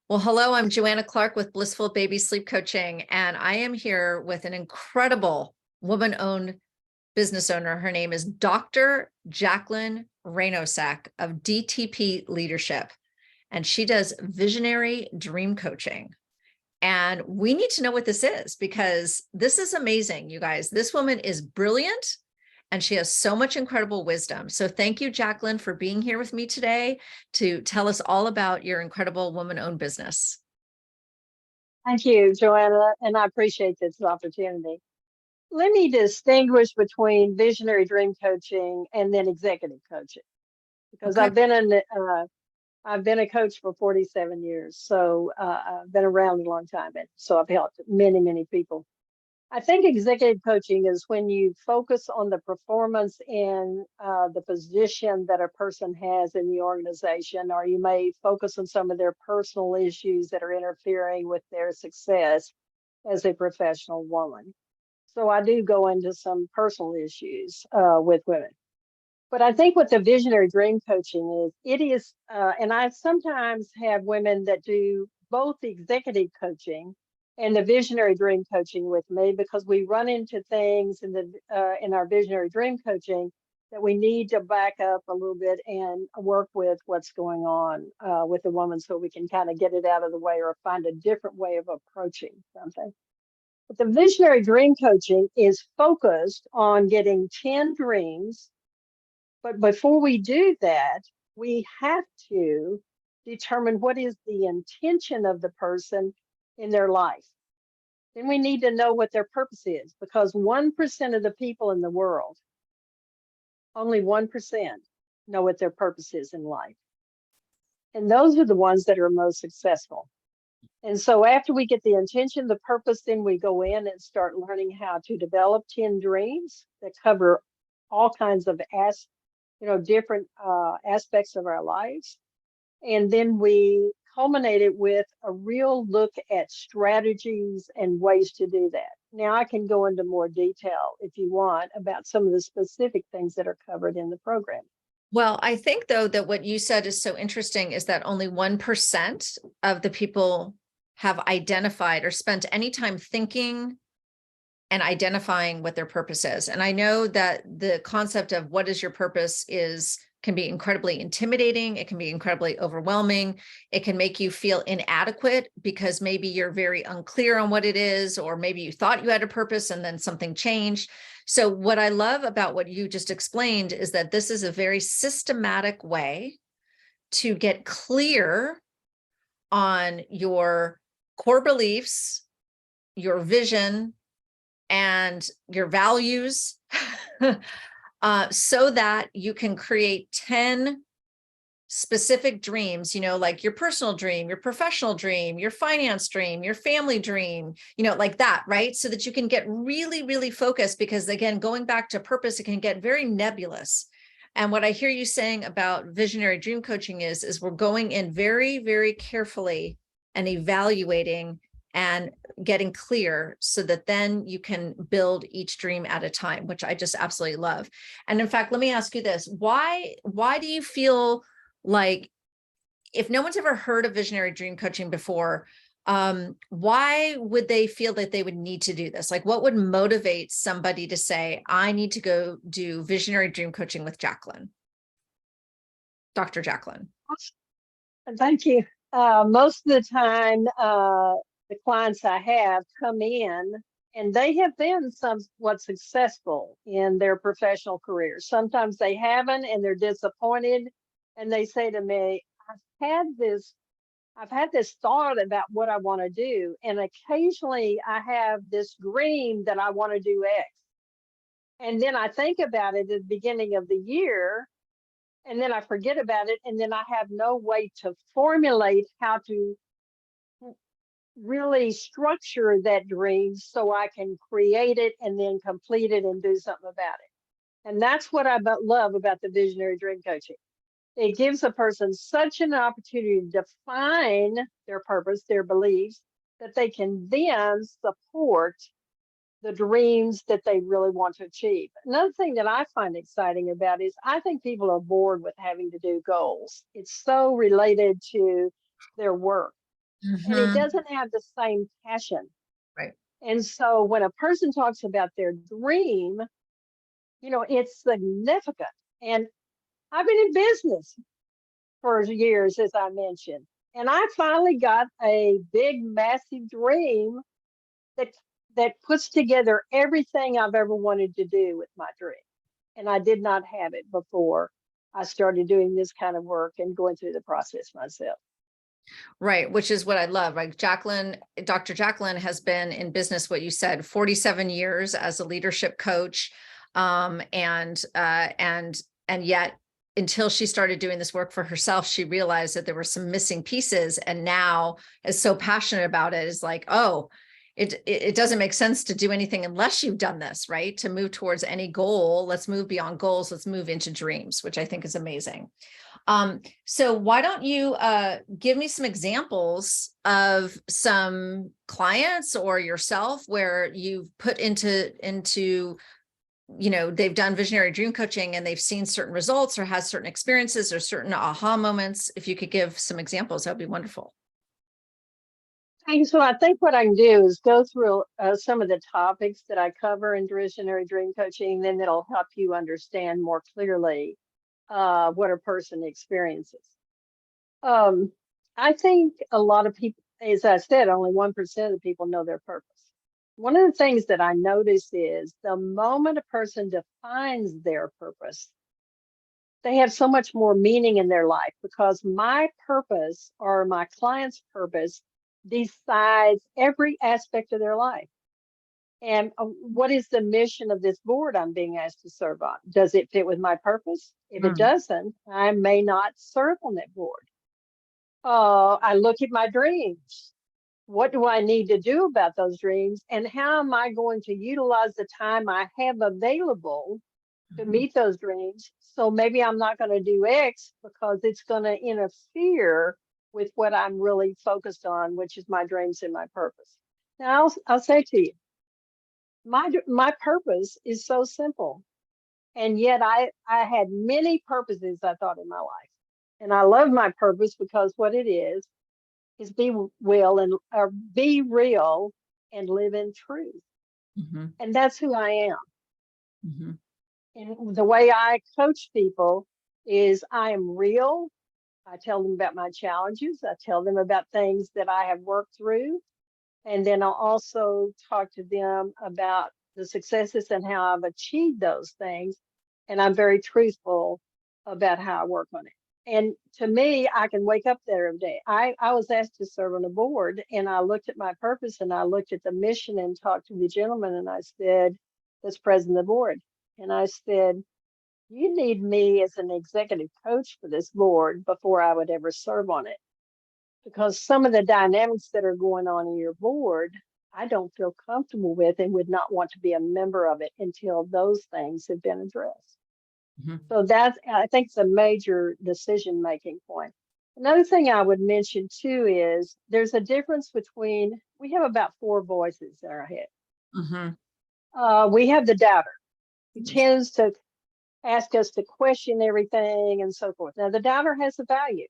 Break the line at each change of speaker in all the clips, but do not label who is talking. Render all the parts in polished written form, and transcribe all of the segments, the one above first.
Well, hello, I'm Joanna Clark with Blissful Baby Sleep Coaching, and I am here with an incredible woman-owned business owner. Her name is Dr. Jackalyn Rainosek of DTP Leadership, and she does visionary dream coaching. And we need to know what this is because this is amazing, you guys. This woman is brilliant and she has so much incredible wisdom. So thank you, Jackalyn, for being here with me today to tell us all about your incredible woman-owned business.
Thank you, Joanna, and I appreciate this opportunity. Let me distinguish between visionary dream coaching and then executive coaching, because
Okay.
I've been a coach for 47 years, so I've been around a long time, and so I've helped many people. I think executive coaching is when you focus on the performance in the position that a person has in the organization, or you may focus on some of their personal issues that are interfering with their success as a professional woman. So I do go into some personal issues with women. But I think what the visionary dream coaching is, and I sometimes have women that do both the executive coaching and the visionary dream coaching with me, because we run into things in our visionary dream coaching that we need to back up a little bit and work with what's going on with the woman, so we can kind of get it out of the way or find a different way of approaching something. But the visionary dream coaching is focused on getting 10 dreams. But before we do that, we have to determine what is the intention of the person in their life. Then we need to know what their purpose is, because 1% of the people in the world, only 1%, know what their purpose is in life. And those are the ones that are most successful. And so after we get the intention, the purpose, then we go in and start learning how to develop 10 dreams that cover all kinds of different aspects of our lives. And then we culminate it with a real look at strategies and ways to do that. Now I can go into more detail if you want about some of the specific things that are covered in the program.
Well, I think though that what you said is so interesting is that only 1% of the people have identified or spent any time thinking and identifying what their purpose is. And I know that the concept of what is your purpose can be incredibly intimidating. It can be incredibly overwhelming. It can make you feel inadequate because maybe you're very unclear on what it is, or maybe you thought you had a purpose and then something changed. So what I love about what you just explained is that this is a very systematic way to get clear on your core beliefs, your vision, and your values so that you can create 10 specific dreams, like your personal dream, your professional dream, your finance dream, your family dream, like that, right? So that you can get really focused, because again, going back to purpose, it can get very nebulous. And what I hear you saying about visionary dream coaching is we're going in very carefully and evaluating and getting clear so that then you can build each dream at a time, which I just absolutely love. And in fact, let me ask you this. Why do you feel like, if no one's ever heard of visionary dream coaching before, why would they feel that they would need to do this? Like, what would motivate somebody to say, I need to go do visionary dream coaching with Jackalyn, Dr. Jackalyn?
Thank you. Most of the time, the clients I have come in and they have been somewhat successful in their professional careers. Sometimes they haven't and they're disappointed, and they say to me, I've had this thought about what I want to do, and occasionally I have this dream that I want to do X. And then I think about it at the beginning of the year, and then I forget about it, and then I have no way to formulate how to really structure that dream so I can create it and then complete it and do something about it. And that's what I love about the visionary dream coaching. It gives a person such an opportunity to define their purpose, their beliefs, that they can then support the dreams that they really want to achieve. Another thing that I find exciting about is I think people are bored with having to do goals. It's so related to their work. and it
Mhm.
doesn't have the same passion.
Right.
And so when a person talks about their dream, it's significant. And I've been in business for years, as I mentioned. And I finally got a big, massive dream that puts together everything I've ever wanted to do with my dream. And I did not have it before I started doing this kind of work and going through the process myself.
Right, which is what I love. Like Jackalyn, Dr. Jackalyn has been in business, what you said, 47 years as a leadership coach. And yet until she started doing this work for herself, she realized that there were some missing pieces, and now is so passionate about it. Is like, oh, it doesn't make sense to do anything unless you've done this, right? To move towards any goal, let's move beyond goals, let's move into dreams, which I think is amazing. So why don't you give me some examples of some clients or yourself where you've put into they've done visionary dream coaching and they've seen certain results or had certain experiences or certain aha moments. If you could give some examples, that'd be wonderful.
And so I think what I can do is go through some of the topics that I cover in visionary dream coaching, then that'll help you understand more clearly what a person experiences. I think a lot of people, as I said, only 1% of the people know their purpose. One of the things that I notice is the moment a person defines their purpose, they have so much more meaning in their life, because my purpose or my client's purpose decides every aspect of their life. And what is the mission of this board I'm being asked to serve on? Does it fit with my purpose? If it doesn't, I may not serve on that board. I look at my dreams. What do I need to do about those dreams? And how am I going to utilize the time I have available to meet those dreams? So maybe I'm not going to do X because it's going to interfere with what I'm really focused on, which is my dreams and my purpose. Now, I'll say to you, my purpose is so simple. And yet I had many purposes, I thought, in my life. And I love my purpose because what it is be real and or be real and live in truth.
Mm-hmm.
And that's who I am.
Mm-hmm.
And the way I coach people is I am real. I tell them about my challenges. I tell them about things that I have worked through. And then I'll also talk to them about the successes and how I've achieved those things. And I'm very truthful about how I work on it. And to me, I can wake up there every day. I was asked to serve on a board, and I looked at my purpose and I looked at the mission and talked to the gentleman, and I said, that's president of the board. And I said, you need me as an executive coach for this board before I would ever serve on it. Because some of the dynamics that are going on in your board, I don't feel comfortable with and would not want to be a member of it until those things have been addressed.
Mm-hmm.
So that's, I think, it's a major decision-making point. Another thing I would mention too is there's a difference between, we have about 4 voices in our head.
Mm-hmm.
We have the doubter, who tends to ask us to question everything and so forth. Now, the doubter has a value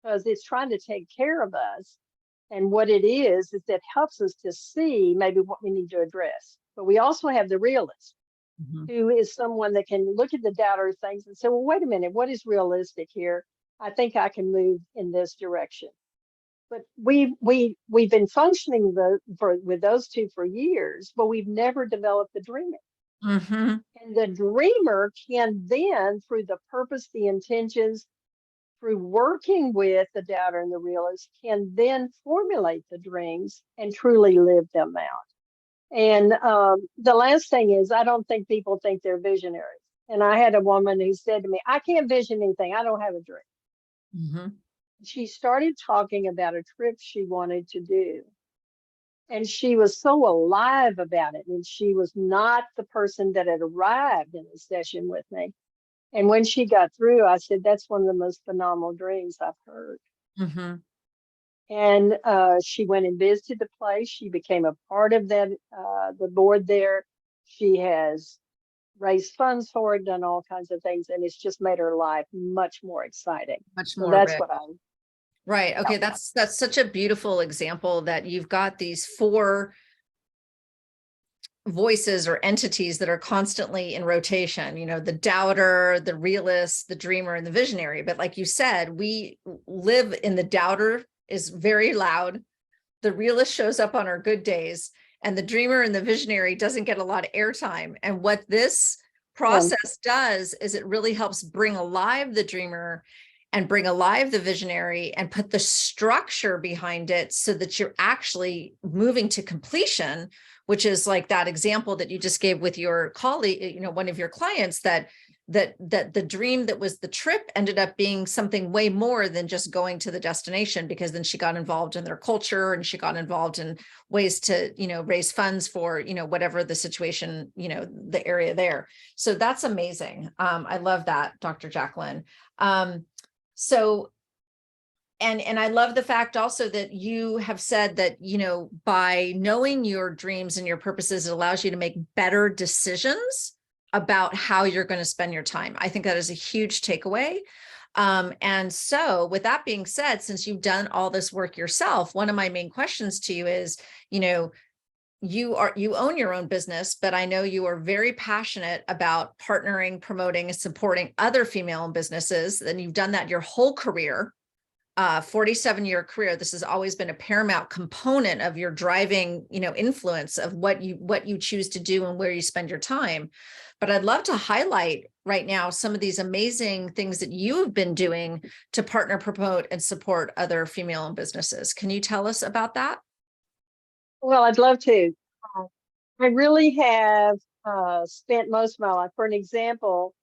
because it's trying to take care of us. And what it is that helps us to see maybe what we need to address. But we also have the realist,
Mm-hmm.
who is someone that can look at the doubter things and say, well, wait a minute, what is realistic here? I think I can move in this direction. But we've been functioning with those two for years, but we've never developed the dreamer.
Mm-hmm.
And the dreamer can then, through the purpose, the intentions, through working with the doubter and the realist, can then formulate the dreams and truly live them out. And the last thing is, I don't think people think they're visionaries. And I had a woman who said to me, I can't vision anything. I don't have a dream.
Mm-hmm.
She started talking about a trip she wanted to do. And she was so alive about it. And she was not the person that had arrived in the session with me. And when she got through, I said, that's one of the most phenomenal dreams I've heard.
Mm-hmm.
And she went and visited the place. She became a part of that, the board there. She has raised funds for it, done all kinds of things, and it's just made her life much more exciting.
Much
So
more
that's
rich.
what I
Right. Okay. That's such a beautiful example that you've got these four voices or entities that are constantly in rotation, you know, the doubter, the realist, the dreamer, and the visionary. But like you said, we live in the doubter is very loud. The realist shows up on our good days, and the dreamer and the visionary doesn't get a lot of airtime. And what this process does is it really helps bring alive the dreamer and bring alive the visionary and put the structure behind it so that you're actually moving to completion, which is like that example that you just gave with your colleague, you know, one of your clients, that the dream that was the trip ended up being something way more than just going to the destination, because then she got involved in their culture and she got involved in ways to, you know, raise funds for, you know, whatever the situation, you know, the area there. So that's amazing. I love that, Dr. Jackalyn. So, and I love the fact also that you have said that, you know, by knowing your dreams and your purposes, it allows you to make better decisions about how you're going to spend your time. I think that is a huge takeaway. And so with that being said, since you've done all this work yourself, one of my main questions to you is, you know, you own your own business, but I know you are very passionate about partnering, promoting, and supporting other female-owned businesses. And you've done that your whole career, 47-year career. This has always been a paramount component of your driving, you know, influence of what you choose to do and where you spend your time. But I'd love to highlight right now some of these amazing things that you have been doing to partner, promote, and support other female-owned businesses. Can you tell us about that?
Well, I'd love to. Uh, I really have spent most of my life. For an example,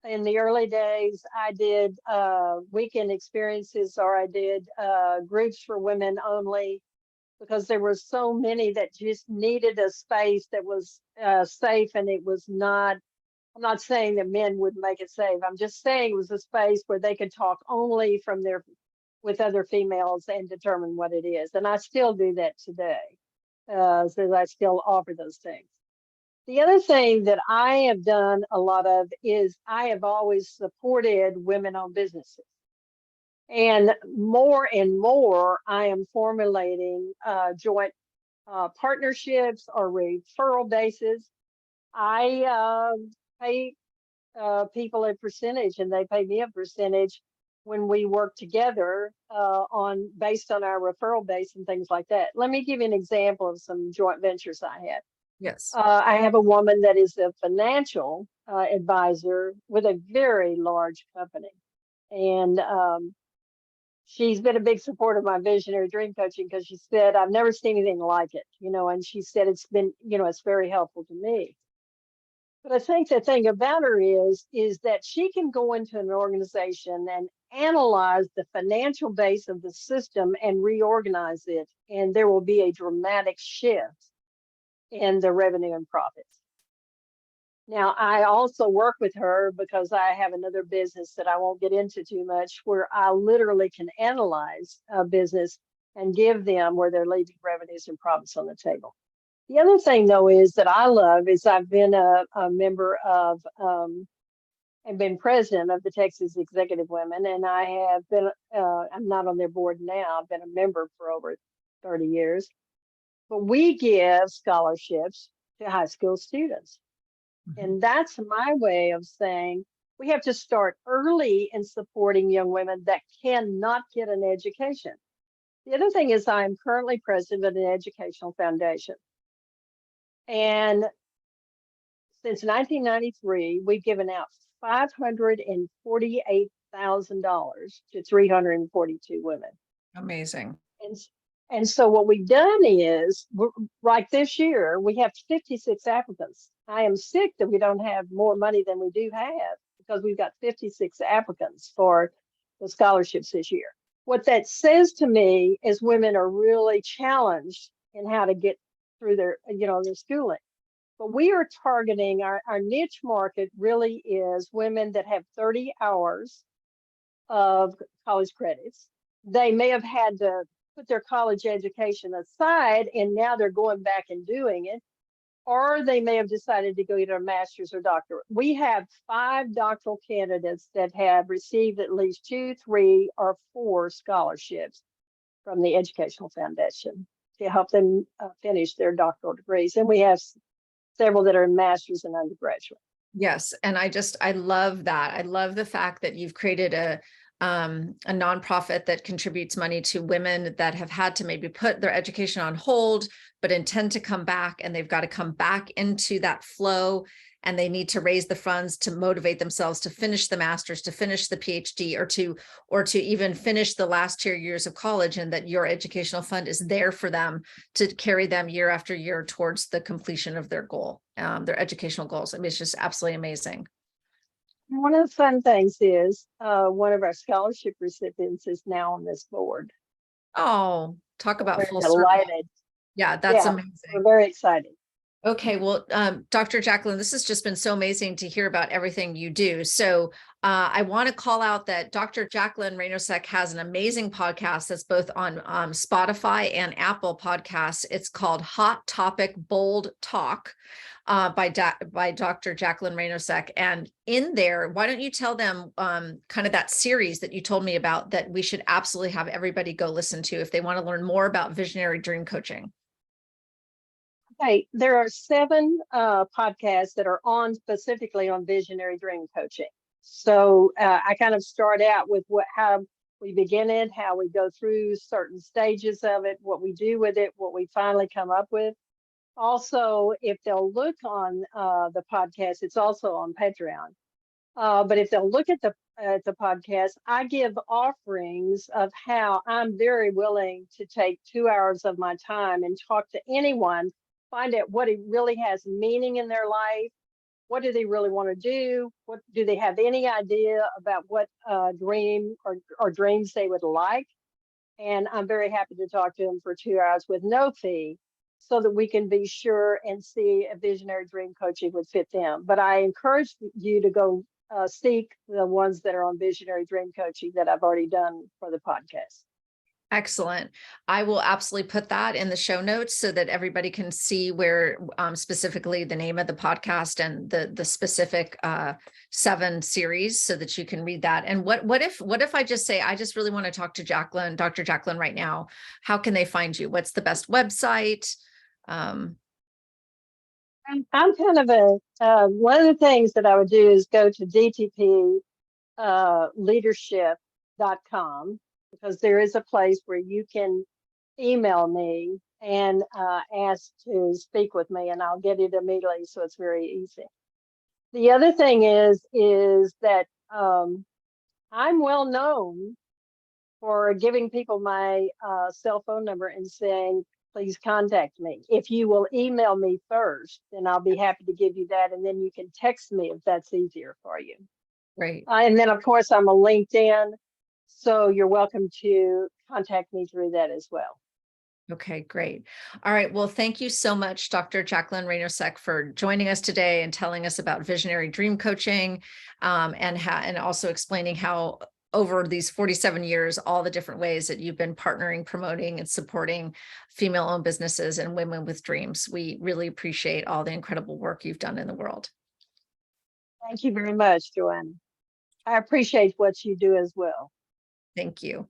in the early days, I did weekend experiences, or I did groups for women only, because there were so many that just needed a space that was safe, and it was not. I'm not saying that men would make it safe. I'm just saying it was a space where they could talk only from their with other females and determine what it is. And I still do that today, so I still offer those things. The other thing that I have done a lot of is I have always supported women-owned businesses. And more, I am formulating joint partnerships or referral bases. I pay people a percentage, and they pay me a percentage when we work together on based on our referral base and things like that. Let me give you an example of some joint ventures I had.
Yes.
I have a woman that is a financial advisor with a very large company. And she's been a big supporter of my visionary dream coaching, because she said, I've never seen anything like it, you know, and she said it's been, you know, it's very helpful to me. But I think the thing about her is that she can go into an organization and analyze the financial base of the system and reorganize it, and there will be a dramatic shift in the revenue and profits. Now, I also work with her because I have another business that I won't get into too much, where I literally can analyze a business and give them where they're leaving revenues and profits on the table. The other thing, though, is that I love is I've been a member of and been president of the Texas Executive Women, and I have been, I'm not on their board now, I've been a member for over 30 years. But we give scholarships to high school students. And that's my way of saying we have to start early in supporting young women that cannot get an education. The other thing is I'm currently president of an educational foundation. And since 1993, we've given out $548,000 to 342 women.
Amazing.
And so what we've done is, like this year, we have 56 applicants. I am sick that we don't have more money than we do have, because we've got 56 applicants for the scholarships this year. What that says to me is women are really challenged in how to get through their, you know, their schooling. But we are targeting our niche market really is women that have 30 hours of college credits. They may have had to put their college education aside, and now they're going back and doing it. or they may have decided to go get a master's or doctorate. We have 5 doctoral candidates that have received at least 2, 3, or 4 scholarships from the Educational Foundation to help them finish their doctoral degrees. And we have several that are in master's and undergraduate.
Yes. And I love that. I love the fact that you've created a nonprofit that contributes money to women that have had to maybe put their education on hold, but intend to come back, and they've got to come back into that flow, and they need to raise the funds to motivate themselves to finish the master's, to finish the PhD, or to even finish the last 2 years of college, and that your educational fund is there for them to carry them year after year towards the completion of their goal, their educational goals. I mean, it's just absolutely amazing.
One of the fun things is one of our scholarship recipients is now on this board.
Oh, talk about
We're
full circle.
delighted.
Yeah, that's
Yeah,
amazing.
we're very excited.
Okay, well, Dr. Jackalyn, this has just been so amazing to hear about everything you do. So I want to call out that Dr. Jackalyn Rainosek has an amazing podcast that's both on Spotify and Apple Podcasts. It's called Hot Topic Bold Talk by Dr. Jackalyn Rainosek. And in there, why don't you tell them kind of that series that you told me about that we should absolutely have everybody go listen to if they want to learn more about visionary dream coaching?
Okay, there are 7 podcasts that are on specifically on visionary dream coaching. So I kind of start out with how we begin it, how we go through certain stages of it, what we do with it, what we finally come up with. Also, if they'll look on the podcast, it's also on Patreon. But if they'll look at the podcast, I give offerings of how I'm very willing to take 2 hours of my time and talk to anyone, find out what it really has meaning in their life. What do they really want to do? What do they have any idea about what dream or dreams they would like? And I'm very happy to talk to them for 2 hours with no fee, so that we can be sure and see if visionary dream coaching would fit them. But I encourage you to go seek the ones that are on visionary dream coaching that I've already done for the podcast.
Excellent. I will absolutely put that in the show notes so that everybody can see where specifically the name of the podcast and the specific 7 series, so that you can read that. And what if I just say, I just really want to talk to Jackalyn, Dr. Jackalyn right now? How can they find you? What's the best website?
I'm kind of one of the things that I would do is go to dtpleadership.com, because there is a place where you can email me and ask to speak with me, and I'll get it immediately. So it's very easy. The other thing is that I'm well known for giving people my cell phone number and saying, please contact me. If you will email me first, then I'll be happy to give you that. And then you can text me if that's easier for you.
Right.
And then, of course, I'm on LinkedIn. So you're welcome to contact me through that as well.
Okay, great. All right. Well, thank you so much, Dr. Jackalyn Rainosek, for joining us today and telling us about visionary dream coaching, and also explaining how over these 47 years, all the different ways that you've been partnering, promoting, and supporting female-owned businesses and women with dreams. We really appreciate all the incredible work you've done in the world.
Thank you very much, Joanna. I appreciate what you do as well.
Thank you.